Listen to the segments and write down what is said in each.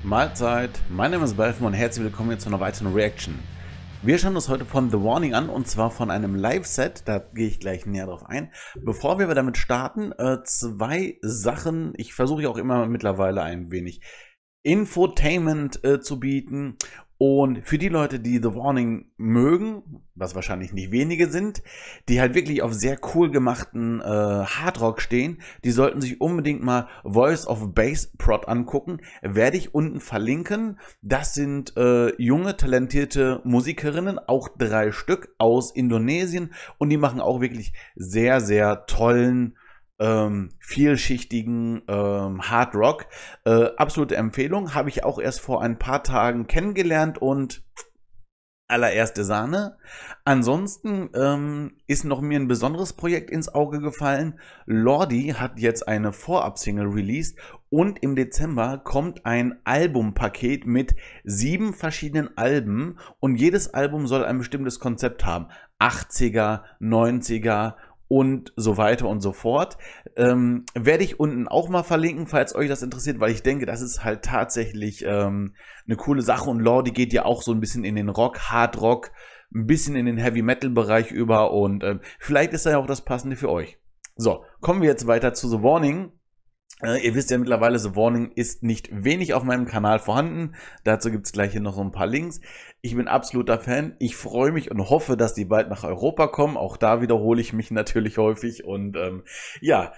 Mahlzeit, mein Name ist Balfen und herzlich willkommen hier zu einer weiteren Reaction. Wir schauen uns heute von The Warning an und zwar von einem Live-Set, da gehe ich gleich näher drauf ein. Bevor wir damit starten, zwei Sachen, ich versuche ja auch immer mittlerweile ein wenig Infotainment zu bieten. Und für die Leute, die The Warning mögen, was wahrscheinlich nicht wenige sind, die halt wirklich auf sehr cool gemachten Hardrock stehen, die sollten sich unbedingt mal Voice of Bass Prod angucken. Werde ich unten verlinken. Das sind junge, talentierte Musikerinnen, auch 3 Stück aus Indonesien. Und die machen auch wirklich sehr, sehr tollen, vielschichtigen Hard Rock. Absolute Empfehlung, habe ich auch erst vor ein paar Tagen kennengelernt und allererste Sahne. Ansonsten ist noch mir ein besonderes Projekt ins Auge gefallen. Lordi hat jetzt eine Vorab-Single released und im Dezember kommt ein Albumpaket mit 7 verschiedenen Alben und jedes Album soll ein bestimmtes Konzept haben. 80er, 90er und so weiter und so fort. Werde ich unten auch mal verlinken, falls euch das interessiert, weil ich denke, das ist halt tatsächlich eine coole Sache und Lordi geht ja auch so ein bisschen in den Rock, Hard Rock, ein bisschen in den Heavy Metal Bereich über und vielleicht ist da ja auch das Passende für euch. So, kommen wir jetzt weiter zu The Warning. Ihr wisst ja mittlerweile, The Warning ist nicht wenig auf meinem Kanal vorhanden. Dazu gibt es gleich hier noch so ein paar Links. Ich bin absoluter Fan. Ich freue mich und hoffe, dass die bald nach Europa kommen. Auch da wiederhole ich mich natürlich häufig. Und ja,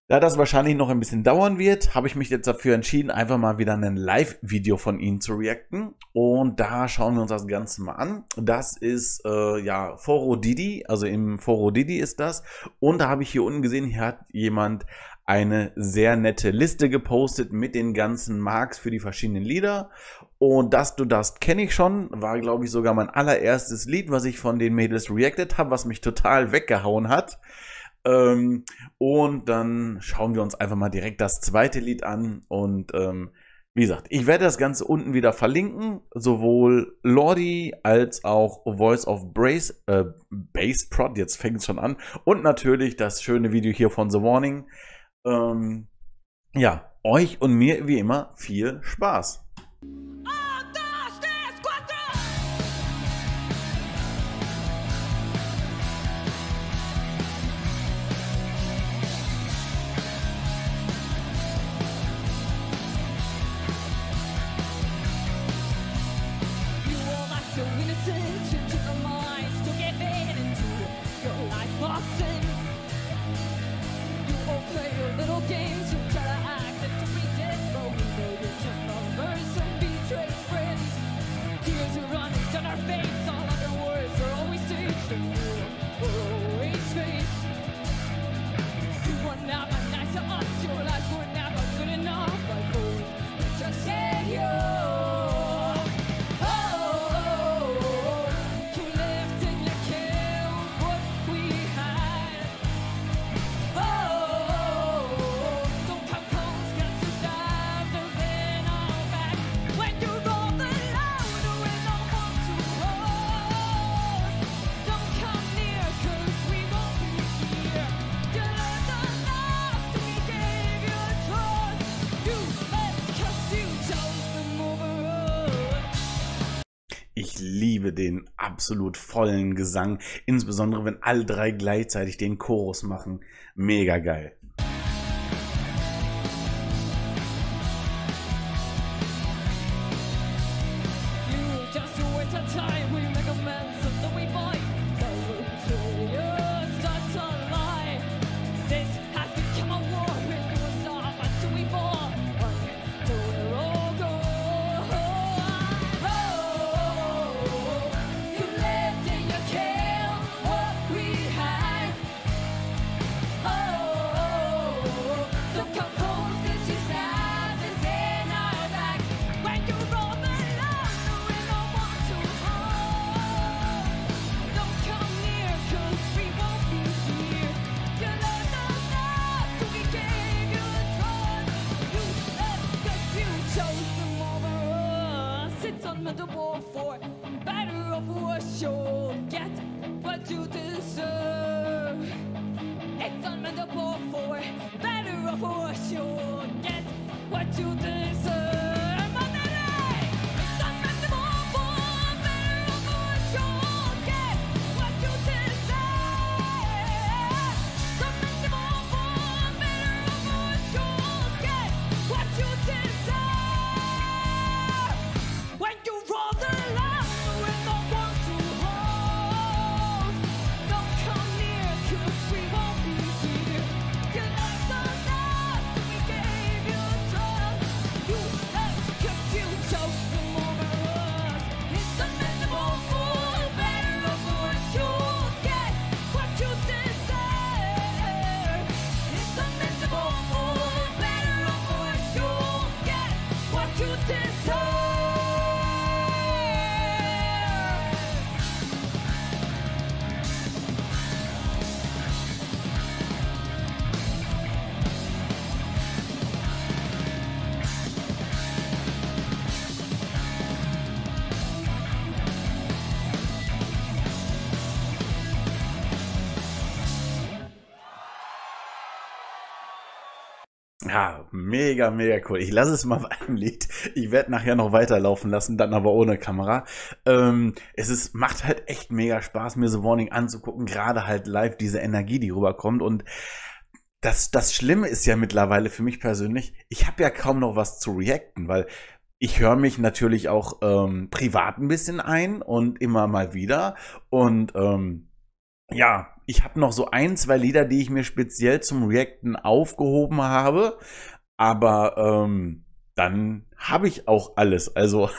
da das wahrscheinlich noch ein bisschen dauern wird, habe ich mich jetzt dafür entschieden, einfach mal wieder ein Live-Video von ihnen zu reacten. Und da schauen wir uns das Ganze mal an. Das ist ja Foro Didi, also im Foro Didi ist das. Und da habe ich hier unten gesehen, hier hat jemand eine sehr nette Liste gepostet mit den ganzen Marks für die verschiedenen Lieder. Und Das Du Darfst kenne ich schon, war glaube ich sogar mein allererstes Lied, was ich von den Mädels reacted habe, was mich total weggehauen hat. Und dann schauen wir uns einfach mal direkt das zweite Lied an und wie gesagt, ich werde das Ganze unten wieder verlinken, sowohl Lordi als auch Voice of Bass Prod, jetzt fängt es schon an, und natürlich das schöne Video hier von The Warning. Ja, euch und mir wie immer viel Spaß. Ich liebe den absolut vollen Gesang, insbesondere wenn alle 3 gleichzeitig den Chorus machen. Mega geil. Oh Ja, mega, mega cool. Ich lasse es mal bei einem Lied. Ich werde nachher noch weiterlaufen lassen, dann aber ohne Kamera. Macht halt echt mega Spaß, mir The Warning anzugucken, gerade halt live diese Energie, die rüberkommt. Und das Schlimme ist ja mittlerweile für mich persönlich, ich habe ja kaum noch was zu reacten, weil ich höre mich natürlich auch privat ein bisschen ein und immer mal wieder. Und ja, ich habe noch so ein, zwei Lieder, die ich mir speziell zum Reacten aufgehoben habe, aber dann habe ich auch alles. Also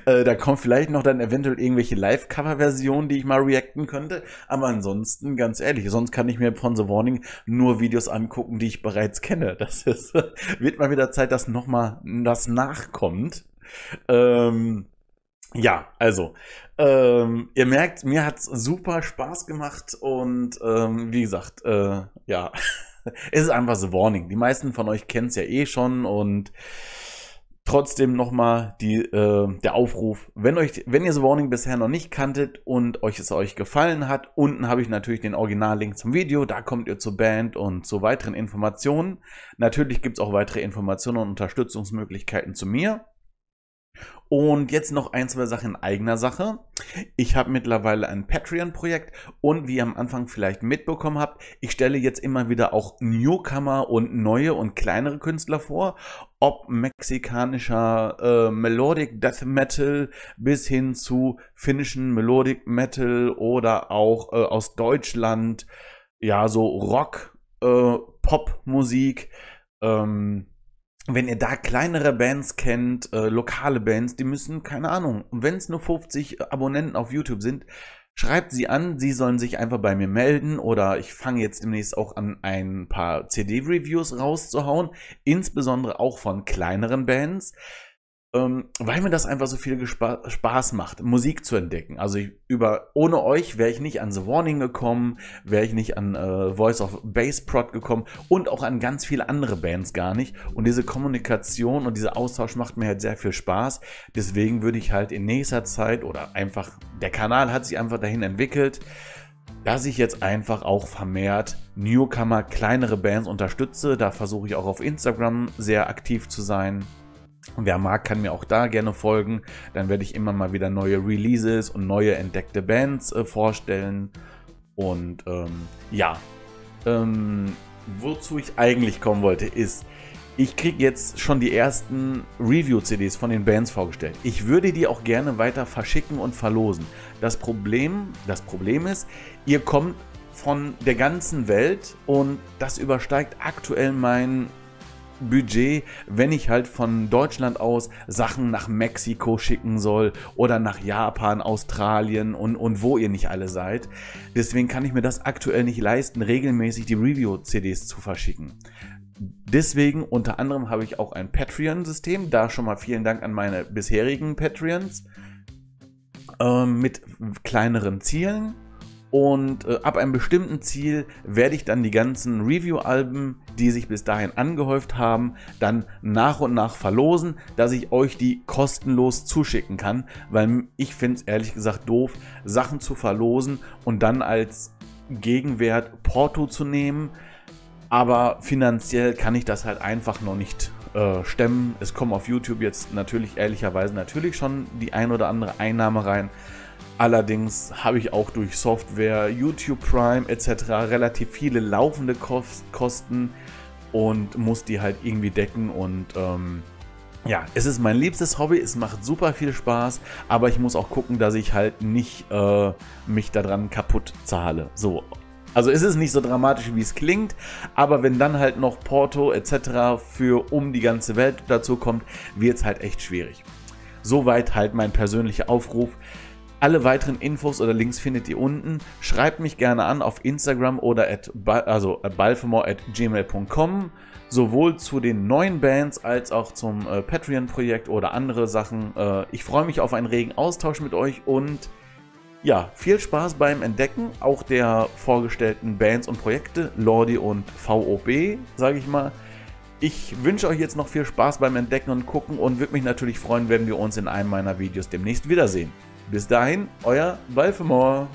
da kommt vielleicht noch dann eventuell irgendwelche Live-Cover-Versionen, die ich mal reacten könnte, aber ansonsten, ganz ehrlich, sonst kann ich mir von The Warning nur Videos angucken, die ich bereits kenne. Wird mal wieder Zeit, dass nochmal das nachkommt. Ähm, ja, also, ihr merkt, mir hat's super Spaß gemacht und wie gesagt, ja, es ist einfach The Warning. Die meisten von euch kennen es ja eh schon und trotzdem nochmal der Aufruf, wenn ihr The Warning bisher noch nicht kanntet und euch gefallen hat, unten habe ich natürlich den Originallink zum Video, da kommt ihr zur Band und zu weiteren Informationen. Natürlich gibt es auch weitere Informationen und Unterstützungsmöglichkeiten zu mir. Und jetzt noch ein, zwei Sachen in eigener Sache. Ich habe mittlerweile ein Patreon-Projekt und wie ihr am Anfang vielleicht mitbekommen habt, ich stelle jetzt immer wieder auch Newcomer und neue und kleinere Künstler vor. Ob mexikanischer Melodic Death Metal bis hin zu finnischen Melodic Metal oder auch aus Deutschland, ja, so Rock, Popmusik. Wenn ihr da kleinere Bands kennt, lokale Bands, die müssen, keine Ahnung, wenn es nur 50 Abonnenten auf YouTube sind, schreibt sie an, sie sollen sich einfach bei mir melden oder ich fange jetzt demnächst auch an, ein paar CD-Reviews rauszuhauen, insbesondere auch von kleineren Bands, weil mir das einfach so viel Spaß macht, Musik zu entdecken. Also ohne euch wäre ich nicht an The Warning gekommen, wäre ich nicht an Voice of Bass Prod gekommen und auch an ganz viele andere Bands gar nicht. Und diese Kommunikation und dieser Austausch macht mir halt sehr viel Spaß. Deswegen würde ich halt in nächster Zeit oder einfach, der Kanal hat sich einfach dahin entwickelt, dass ich jetzt einfach auch vermehrt Newcomer, kleinere Bands unterstütze. Da versuche ich auch auf Instagram sehr aktiv zu sein. Wer mag, kann mir auch da gerne folgen. Dann werde ich immer mal wieder neue Releases und neue entdeckte Bands vorstellen. Und ja, wozu ich eigentlich kommen wollte, ist, ich kriege jetzt schon die ersten Review-CDs von den Bands vorgestellt. Ich würde die auch gerne weiter verschicken und verlosen. Das Problem ist, ihr kommt von der ganzen Welt und das übersteigt aktuell mein Budget, wenn ich halt von Deutschland aus Sachen nach Mexiko schicken soll oder nach Japan, Australien und wo ihr nicht alle seid. Deswegen kann ich mir das aktuell nicht leisten, regelmäßig die Review-CDs zu verschicken. Deswegen unter anderem habe ich auch ein Patreon-System. Da schon mal vielen Dank an meine bisherigen Patreons mit kleineren Zielen. Und ab einem bestimmten Ziel werde ich dann die ganzen Review-Alben, die sich bis dahin angehäuft haben, dann nach und nach verlosen, dass ich euch die kostenlos zuschicken kann, weil ich finde es ehrlich gesagt doof, Sachen zu verlosen und dann als Gegenwert Porto zu nehmen, aber finanziell kann ich das halt einfach noch nicht stemmen. Es kommen auf YouTube jetzt ehrlicherweise schon die ein oder andere Einnahme rein. Allerdings habe ich auch durch Software, YouTube Prime etc. relativ viele laufende Kosten und muss die halt irgendwie decken und ja, es ist mein liebstes Hobby, es macht super viel Spaß, aber ich muss auch gucken, dass ich halt nicht mich daran kaputt zahle. So. Also es ist nicht so dramatisch, wie es klingt, aber wenn dann halt noch Porto etc. für um die ganze Welt dazu kommt, wird es halt echt schwierig. Soweit halt mein persönlicher Aufruf. Alle weiteren Infos oder Links findet ihr unten. Schreibt mich gerne an auf Instagram oder balfamore@gmail.com, sowohl zu den neuen Bands als auch zum Patreon-Projekt oder andere Sachen. Ich freue mich auf einen regen Austausch mit euch und ja, viel Spaß beim Entdecken auch der vorgestellten Bands und Projekte, Lordi und VOB, sage ich mal. Ich wünsche euch jetzt noch viel Spaß beim Entdecken und Gucken und würde mich natürlich freuen, wenn wir uns in einem meiner Videos demnächst wiedersehen. Bis dahin, euer Balfamore.